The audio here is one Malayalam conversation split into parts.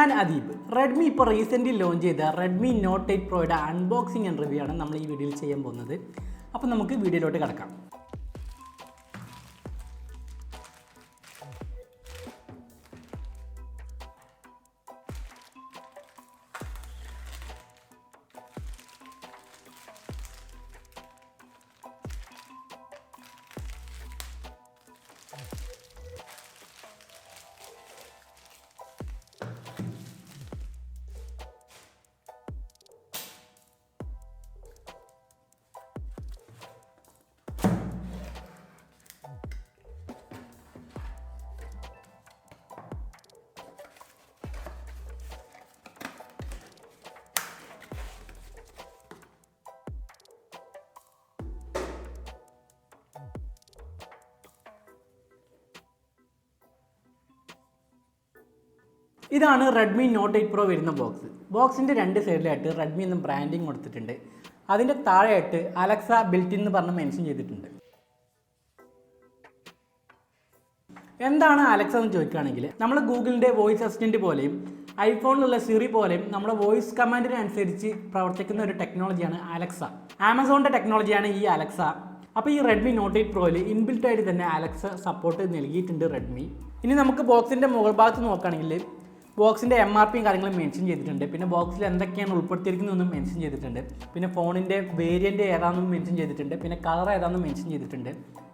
ഞാൻ അദീബ്. റെഡ്മി ഇപ്പോൾ റീസെൻ്റ്ലി ലോഞ്ച് ചെയ്ത റെഡ്മി നോട്ട് 8 പ്രോയുടെ അൺബോക്സിംഗ് ആൻഡ് റിവ്യൂ ആണ് നമ്മൾ ഈ വീഡിയോയിൽ ചെയ്യാൻ പോകുന്നത്. അപ്പോൾ നമുക്ക് വീഡിയോയിലോട്ട് കിടക്കാം. ഇതാണ് റെഡ്മി നോട്ട് 8 പ്രോ വരുന്ന ബോക്സ്. ബോക്സിൻ്റെ രണ്ട് സൈഡിലായിട്ട് റെഡ്മി എന്ന ബ്രാൻഡിങ് കൊടുത്തിട്ടുണ്ട്. അതിൻ്റെ താഴെയായിട്ട് അലക്സ ബിൽറ്റ് എന്ന് പറഞ്ഞ് മെൻഷൻ ചെയ്തിട്ടുണ്ട്. എന്താണ് അലക്സ എന്ന് ചോദിക്കുകയാണെങ്കിൽ, നമ്മൾ ഗൂഗിളിൻ്റെ വോയിസ് അസിസ്റ്റൻറ്റ് പോലെയും ഐഫോണിലുള്ള സിറി പോലെയും നമ്മുടെ വോയിസ് കമാൻഡിനനുസരിച്ച് പ്രവർത്തിക്കുന്ന ഒരു ടെക്നോളജിയാണ് അലക്സ. ആമസോണിൻ്റെ ടെക്നോളജിയാണ് ഈ അലക്സ. അപ്പോൾ ഈ റെഡ്മി നോട്ട് 8 പ്രോയിൽ ഇൻബിൽട്ടായിട്ട് തന്നെ അലക്സ സപ്പോർട്ട് നൽകിയിട്ടുണ്ട് റെഡ്മി. ഇനി നമുക്ക് ബോക്സിൻ്റെ മുകൾ ഭാഗത്ത് നോക്കുകയാണെങ്കിൽ ബോക്സിൻ്റെ MRPയും കാര്യങ്ങളും മെൻഷൻ ചെയ്തിട്ടുണ്ട്. പിന്നെ ബോക്സിൽ എന്തൊക്കെയാണ് ഉൾപ്പെടുത്തിയിരിക്കുന്നതെന്നും മെൻഷൻ ചെയ്തിട്ടുണ്ട്. പിന്നെ ഫോണിൻ്റെ വേരിയൻ്റ് ഏതാണെന്നും മെൻഷൻ ചെയ്തിട്ടുണ്ട്. പിന്നെ കളർ ഏതാണെന്നും മെൻഷൻ ചെയ്തിട്ടുണ്ട്.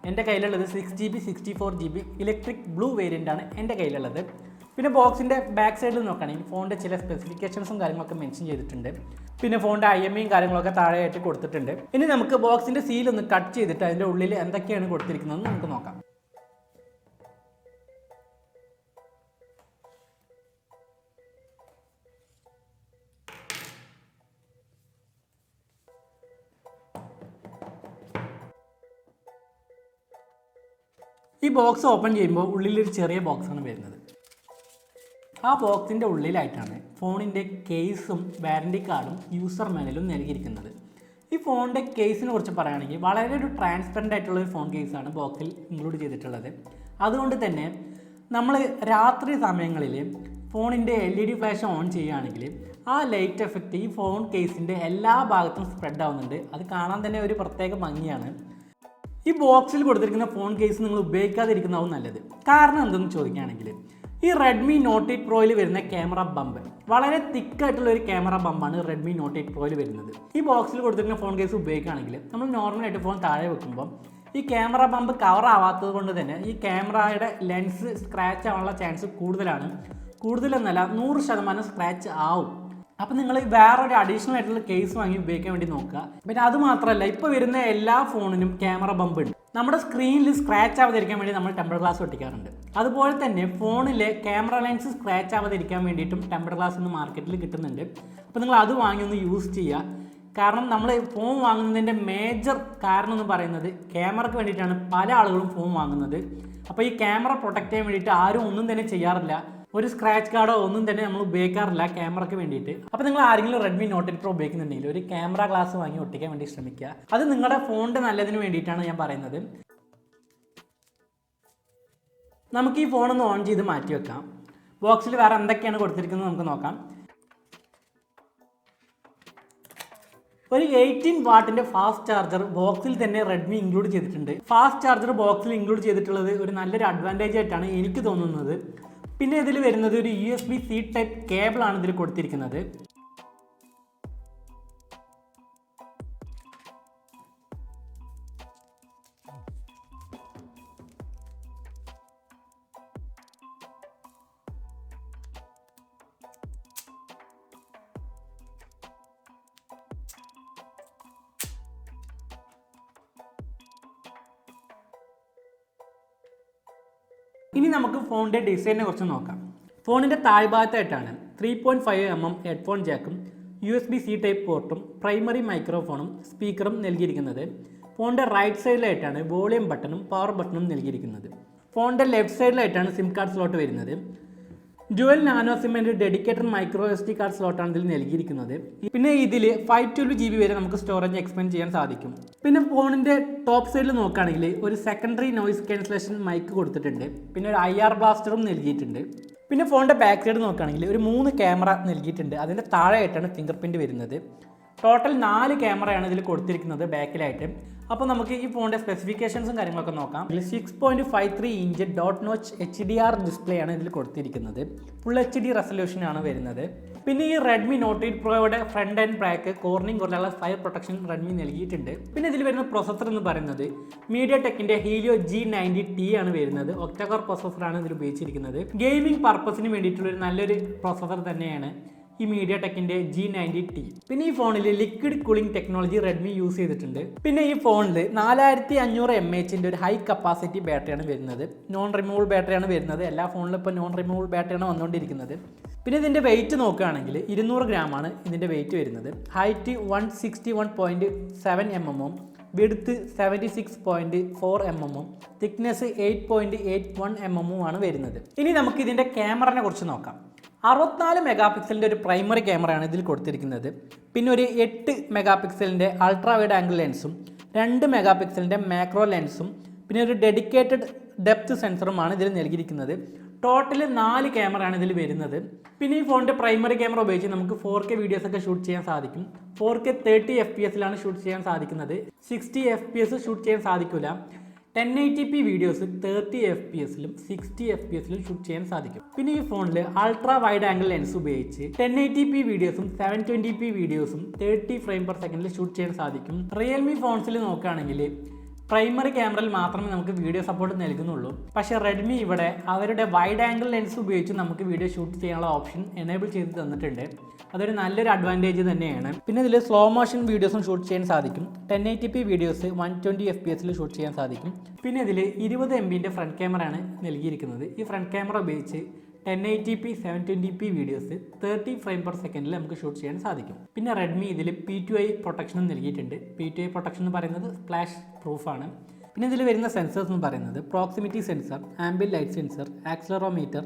എൻ്റെ കയ്യിലുള്ളത് 6GB 64GB ഇലക്ട്രിക് ബ്ലൂ വേരിയൻ്റാണ് എൻ്റെ കയ്യിലുള്ളത്. പിന്നെ ബോക്സിൻ്റെ ബാക്ക് സൈഡിൽ നോക്കുകയാണെങ്കിൽ ഫോണിൻ്റെ ചില സ്പെസിഫിക്കേഷൻസും കാര്യങ്ങളൊക്കെ മെൻഷൻ ചെയ്തിട്ടുണ്ട്. പിന്നെ ഫോണിൻ്റെ IMEയും കാര്യങ്ങളൊക്കെ താഴെയായിട്ട് കൊടുത്തിട്ടുണ്ട്. ഇനി നമുക്ക് ബോക്സിൻ്റെ സീലൊന്ന് കട്ട് ചെയ്തിട്ട് അതിൻ്റെ ഉള്ളിൽ എന്തൊക്കെയാണ് കൊടുത്തിരിക്കുന്നതെന്ന് നമുക്ക് നോക്കാം. ഈ ബോക്സ് ഓപ്പൺ ചെയ്യുമ്പോൾ ഉള്ളിലൊരു ചെറിയ ബോക്സാണ് വരുന്നത്. ആ ബോക്സിൻ്റെ ഉള്ളിലായിട്ടാണ് ഫോണിൻ്റെ കേസും വാറൻറ്റി കാർഡും യൂസർ മാനുവലും നൽകിയിരിക്കുന്നത്. ഈ ഫോണിൻ്റെ കേസിനെ കുറിച്ച് പറയുകയാണെങ്കിൽ വളരെ ഒരു ട്രാൻസ്പെറൻ്റ് ആയിട്ടുള്ള ഒരു ഫോൺ കേസാണ് ബോക്സിൽ ഇൻക്ലൂഡ് ചെയ്തിട്ടുള്ളത്. അതുകൊണ്ട് തന്നെ നമ്മൾ രാത്രി സമയങ്ങളിൽ ഫോണിൻ്റെ LED ഫ്ലാഷ് ഓൺ ചെയ്യുകയാണെങ്കിൽ ആ ലൈറ്റ് എഫക്റ്റ് ഈ ഫോൺ കേസിൻ്റെ എല്ലാ ഭാഗത്തും സ്പ്രെഡ് ആവുന്നുണ്ട്. അത് കാണാൻ തന്നെ ഒരു പ്രത്യേക ഭംഗിയാണ്. ഈ ബോക്സിൽ കൊടുത്തിരിക്കുന്ന ഫോൺ കേസ് നിങ്ങൾ ഉപയോഗിക്കാതിരിക്കുന്നതാവും നല്ലത്. കാരണം എന്തെന്ന് ചോദിക്കുകയാണെങ്കിൽ, ഈ റെഡ്മി നോട്ട് 8 പ്രോയിൽ വരുന്ന ക്യാമറ ബമ്പ് വളരെ തിക്കായിട്ടുള്ള ഒരു ക്യാമറ ബമ്പാണ് റെഡ്മി നോട്ട് 8 പ്രോയിൽ വരുന്നത്. ഈ ബോക്സിൽ കൊടുത്തിരിക്കുന്ന ഫോൺ കേസ് ഉപയോഗിക്കുകയാണെങ്കിൽ നമ്മൾ നോർമലായിട്ട് ഫോൺ താഴെ വെക്കുമ്പോൾ ഈ ക്യാമറ ബമ്പ് കവർ ആവാത്തത് കൊണ്ട് തന്നെ ഈ ക്യാമറയുടെ ലെൻസ് സ്ക്രാച്ച് ആവാനുള്ള ചാൻസ് കൂടുതലാണ്. കൂടുതലെന്നല്ല 100% സ്ക്രാച്ച് ആവും. അപ്പം നിങ്ങൾ വേറൊരു അഡീഷണൽ ആയിട്ടുള്ള കേസ് വാങ്ങി ഉപയോഗിക്കാൻ വേണ്ടി നോക്കുക. പിന്നെ അത് മാത്രമല്ല, ഇപ്പോൾ വരുന്ന എല്ലാ ഫോണിനും ക്യാമറ ബമ്പ് ഉണ്ട്. നമ്മുടെ സ്ക്രീനിൽ സ്ക്രാച്ച് ആവാതിരിക്കാൻ വേണ്ടി നമ്മൾ ടെമ്പർ ഗ്ലാസ് ഒട്ടിക്കാറുണ്ട്. അതുപോലെ തന്നെ ഫോണിലെ ക്യാമറ ലെൻസ് സ്ക്രാച്ച് ആവാതിരിക്കാൻ വേണ്ടിയിട്ടും ടെമ്പർ ഗ്ലാസ് ഒന്ന് മാർക്കറ്റിൽ കിട്ടുന്നുണ്ട്. അപ്പോൾ നിങ്ങൾ അത് വാങ്ങി ഒന്ന് യൂസ് ചെയ്യുക. കാരണം നമ്മൾ ഫോൺ വാങ്ങുന്നതിൻ്റെ മേജർ കാരണം എന്ന് പറയുന്നത് ക്യാമറയ്ക്ക് വേണ്ടിയിട്ടാണ് പല ആളുകളും ഫോൺ വാങ്ങുന്നത്. അപ്പോൾ ഈ ക്യാമറ പ്രൊട്ടക്റ്റ് ചെയ്യാൻ വേണ്ടിയിട്ട് ആരും ഒന്നും തന്നെ ചെയ്യാറില്ല. ഒരു സ്ക്രാച്ച് കാർഡോ ഒന്നും തന്നെ നമ്മൾ ഉപയോഗിക്കാറില്ല ക്യാമറയ്ക്ക് വേണ്ടിയിട്ട്. അപ്പോൾ നിങ്ങൾ ആരെങ്കിലും റെഡ്മി നോട്ട് 8 പ്രോ ഉപയോഗിക്കുന്നുണ്ടെങ്കിൽ ഒരു ക്യാമറ ഗ്ലാസ് വാങ്ങി ഒട്ടിക്കാൻ വേണ്ടി ശ്രമിക്കുക. അത് നിങ്ങളുടെ ഫോണിൻ്റെ നല്ലതിന് വേണ്ടിയിട്ടാണ് ഞാൻ പറയുന്നത്. നമുക്ക് ഈ ഫോണൊന്ന് ഓൺ ചെയ്ത് മാറ്റി വെക്കാം. ബോക്സിൽ വേറെ എന്തൊക്കെയാണ് കൊടുത്തിരിക്കുന്നത് നമുക്ക് നോക്കാം. ഒരു 18 വാട്ടിൻ്റെ ഫാസ്റ്റ് ചാർജർ ബോക്സിൽ തന്നെ റെഡ്മി ഇൻക്ലൂഡ് ചെയ്തിട്ടുണ്ട്. ഫാസ്റ്റ് ചാർജർ ബോക്സിൽ ഇൻക്ലൂഡ് ചെയ്തിട്ടുള്ളത് ഒരു നല്ലൊരു അഡ്വാൻറ്റേജ് ആയിട്ടാണ് എനിക്ക് തോന്നുന്നത്. പിന്നെ ഇതിൽ വരുന്നത് ഒരു USB-C ടൈപ്പ് കേബിളാണ് ഇതിൽ കൊടുത്തിരിക്കുന്നത്. ഇനി നമുക്ക് ഫോണിൻ്റെ ഡിസൈനെ കുറിച്ച് നോക്കാം. ഫോണിൻ്റെ താഴ്ഭാഗത്തായിട്ടാണ് 3.5mm ഹെഡ്ഫോൺ ജാക്കും USB-C ടൈപ്പ് പോർട്ടും പ്രൈമറി മൈക്രോഫോണും സ്പീക്കറും നൽകിയിരിക്കുന്നത്. ഫോണിൻ്റെ റൈറ്റ് സൈഡിലായിട്ടാണ് വോളിയം ബട്ടണും പവർ ബട്ടണും നൽകിയിരിക്കുന്നത്. ഫോണിൻ്റെ ലെഫ്റ്റ് സൈഡിലായിട്ടാണ് സിം കാർഡ് സ്ലോട്ട് വരുന്നത്. ഡ്യുവൽ നാനോ സിമ്മിൻ്റെ ഡെഡിക്കേറ്റഡ് മൈക്രോ SD കാർഡ് സ്ലോട്ടാണ് ഇതിൽ നൽകിയിരിക്കുന്നത്. പിന്നെ ഇതിൽ 512GB വരെ നമുക്ക് സ്റ്റോറേജ് എക്സ്പാൻഡ് ചെയ്യാൻ സാധിക്കും. പിന്നെ ഫോണിൻ്റെ ടോപ്പ് സൈഡിൽ നോക്കുകയാണെങ്കിൽ ഒരു സെക്കൻഡറി നോയിസ് ക്യാൻസലേഷൻ മൈക്ക് കൊടുത്തിട്ടുണ്ട്. പിന്നെ ഒരു IR ബ്ലാസ്റ്ററും നൽകിയിട്ടുണ്ട്. പിന്നെ ഫോണിൻ്റെ ബാക്ക് സൈഡ് നോക്കുകയാണെങ്കിൽ ഒരു 3 ക്യാമറ നൽകിയിട്ടുണ്ട്. അതിൻ്റെ താഴെയായിട്ടാണ് ഫിംഗർ പ്രിൻറ്റ് വരുന്നത്. ടോട്ടൽ 4 ക്യാമറയാണ് ഇതിൽ കൊടുത്തിരിക്കുന്നത് ബാക്കിലായിട്ട്. അപ്പോൾ നമുക്ക് ഈ ഫോണിൻ്റെ സ്പെസിഫിക്കേഷൻസും കാര്യങ്ങളൊക്കെ നോക്കാം. 6.53 inch dot notch HDR display ആണ് ഇതിൽ കൊടുത്തിരിക്കുന്നത്. ഫുൾ HD റെസൊല്യൂഷനാണ് വരുന്നത്. പിന്നെ ഈ റെഡ്മി നോട്ട് 8 പ്രോയുടെ ഫ്രണ്ട് ആൻഡ് ബാക്ക് കോർണിംഗ് പോലുള്ള ഫയർ പ്രൊട്ടക്ഷൻ റെഡ്മി നൽകിയിട്ടുണ്ട്. പിന്നെ ഇതിൽ വരുന്ന പ്രൊസസ്സർ എന്ന് പറയുന്നത് മീഡിയ ടെക്കിൻ്റെ ഹീലിയോ G90T ആണ് വരുന്നത്. ഒക്ടകോർ പ്രൊസസ്സറാണ് ഇതിൽ ഉപയോഗിച്ചിരിക്കുന്നത്. ഗെയിമിംഗ് പർപ്പസിന് വേണ്ടിയിട്ടുള്ള ഒരു നല്ലൊരു പ്രൊസസ്സർ തന്നെയാണ് ഈ മീഡിയ ടെക്കിൻ്റെ G90T. പിന്നെ ഈ ഫോണിൽ liquid cooling technology Redmi use ചെയ്തിട്ടുണ്ട്. പിന്നെ ഈ ഫോണിൽ 4500 mAh ഒരു ഹൈ കപ്പാസിറ്റി ബാറ്ററിയാണ് വരുന്നത്. നോൺ റിമൂവബിൾ ബാറ്ററിയാണ് വരുന്നത്. എല്ലാ ഫോണിലും ഇപ്പോൾ നോൺ റിമൂവബിൾ ബാറ്ററിയാണ് വന്നുകൊണ്ടിരിക്കുന്നത്. പിന്നെ ഇതിൻ്റെ വെയിറ്റ് നോക്കുകയാണെങ്കിൽ 200 ഗ്രാമാണ് ഇതിൻ്റെ വെയിറ്റ് വരുന്നത്. Height 161.7 mm, width 76.4 mm, thickness 8.81 mm ആണ് വരുന്നത്. ഇനി നമുക്ക് ഇതിൻ്റെ ക്യാമറനെ കുറിച്ച് നോക്കാം. 64 മെഗാ പിക്സലിൻ്റെ ഒരു പ്രൈമറി ക്യാമറയാണ് ഇതിൽ കൊടുത്തിരിക്കുന്നത്. പിന്നെ ഒരു 8 മെഗാ പിക്സലിൻ്റെ അൾട്രാ വൈഡ് ആംഗിൾ ലെൻസും 2 മെഗാ പിക്സലിൻ്റെ മാക്രോ ലെൻസും പിന്നെ ഒരു ഡെഡിക്കേറ്റഡ് ഡെപ്ത് സെൻസറുമാണ് ഇതിൽ നൽകിയിരിക്കുന്നത്. ടോട്ടൽ 4 ക്യാമറയാണ് ഇതിൽ വരുന്നത്. പിന്നെ ഈ ഫോണിൻ്റെ പ്രൈമറി ക്യാമറ ഉപയോഗിച്ച് നമുക്ക് 4K വീഡിയോസൊക്കെ ഷൂട്ട് ചെയ്യാൻ സാധിക്കും. 4K 30 FPS ഷൂട്ട് ചെയ്യാൻ സാധിക്കുന്നത്. 60 FPS ഷൂട്ട് ചെയ്യാൻ സാധിക്കില്ല. 1080p videos 30 FPS 60 FPS shoot ചെയ്യാൻ സാധിക്കും. പിന്നെ ഈ ഫോണിൽ അൾട്രാ വൈഡ് ആംഗിൾ ലെൻസ് ഉപയോഗിച്ച് 1080p വീഡിയോസും 720p വീഡിയോസും 30 ഫ്രെയിം/സെക്കൻഡിൽ ഷൂട്ട് ചെയ്യാൻ സാധിക്കും. റിയൽമി ഫോൺസിൽ നോക്കുകയാണെങ്കിൽ പ്രൈമറി ക്യാമറയിൽ മാത്രമേ നമുക്ക് വീഡിയോ സപ്പോർട്ട് നൽകുന്നുള്ളൂ. പക്ഷേ റെഡ്മി ഇവിടെ അവരുടെ വൈഡ് ആംഗിൾ ലെൻസ് ഉപയോഗിച്ച് നമുക്ക് വീഡിയോ ഷൂട്ട് ചെയ്യാനുള്ള ഓപ്ഷൻ എനേബിൾ ചെയ്ത് തന്നിട്ടുണ്ട്. അതൊരു നല്ലൊരു അഡ്വാൻറ്റേജ് തന്നെയാണ്. പിന്നെ ഇതിൽ സ്ലോ മോഷൻ വീഡിയോസും ഷൂട്ട് ചെയ്യാൻ സാധിക്കും. 1080p വീഡിയോസ് 120 FPS ഷൂട്ട് ചെയ്യാൻ സാധിക്കും. പിന്നെ ഇതിൽ 20 MB ഫ്രണ്ട് ക്യാമറയാണ് നൽകിയിരിക്കുന്നത്. ഈ ഫ്രണ്ട് ക്യാമറ ഉപയോഗിച്ച് 1080p 720p വീഡിയോസ് 30 ഫ്രെയിം/സെക്കൻഡിൽ നമുക്ക് ഷൂട്ട് ചെയ്യാൻ സാധിക്കും. പിന്നെ റെഡ്മി ഇതിൽ P2i പ്രൊട്ടക്ഷനും നൽകിയിട്ടുണ്ട്. P2i പ്രൊട്ടക്ഷൻ എന്ന് പറയുന്നത് സ്പ്ലാഷ് പ്രൂഫാണ്. പിന്നെ ഇതിൽ വരുന്ന സെൻസേഴ്സ് എന്ന് പറയുന്നത് proximity sensor, ambient light sensor, accelerometer,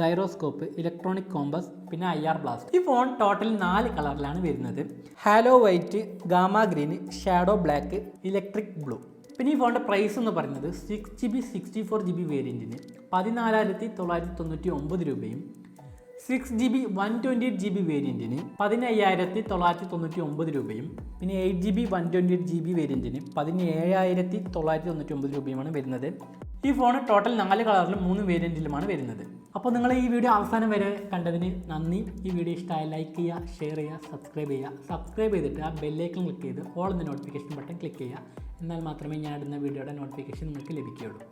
gyroscope, electronic compass, പിന്നെ IR ബ്ലാസ്റ്റ്. ഈ ഫോൺ ടോട്ടൽ 4 കളറിലാണ് വരുന്നത്. Halo white, gamma green, shadow black, electric blue. പിന്നെ ഈ ഫോണിൻ്റെ പ്രൈസ് എന്ന് പറയുന്നത് 6GB 64GB വേരിയൻറ്റിന് 14,999 രൂപയും 6GB 128GB വേരിയൻറ്റിന് 15,999 രൂപയും പിന്നെ 8GB 128GB വേരിയൻറ്റിന് 17,999 രൂപയുമാണ് വരുന്നത്. ഈ ഫോൺ ടോട്ടൽ 4 കളറിലും 3 വേരിയൻറ്റിലുമാണ് വരുന്നത്. അപ്പോൾ നിങ്ങൾ ഈ വീഡിയോ അവസാനം വരെ കണ്ടതിന് നന്ദി. ഈ വീഡിയോ ഇഷ്ടമായി ലൈക്ക് ചെയ്യുക, ഷെയർ ചെയ്യുക, സബ്സ്ക്രൈബ് ചെയ്യുക. സബ്സ്ക്രൈബ് ചെയ്തിട്ട് ആ ബെല്ലൈക്കൺ ക്ലിക്ക് ചെയ്ത് ഓൾ എന്ന നോട്ടിഫിക്കേഷൻ ബട്ടൺ ക്ലിക്ക് ചെയ്യുക. എന്നാൽ മാത്രമേ ഞാൻ ഇടുന്ന വീഡിയോയുടെ നോട്ടിഫിക്കേഷൻ നിങ്ങൾക്ക് ലഭിക്കുകയുള്ളൂ.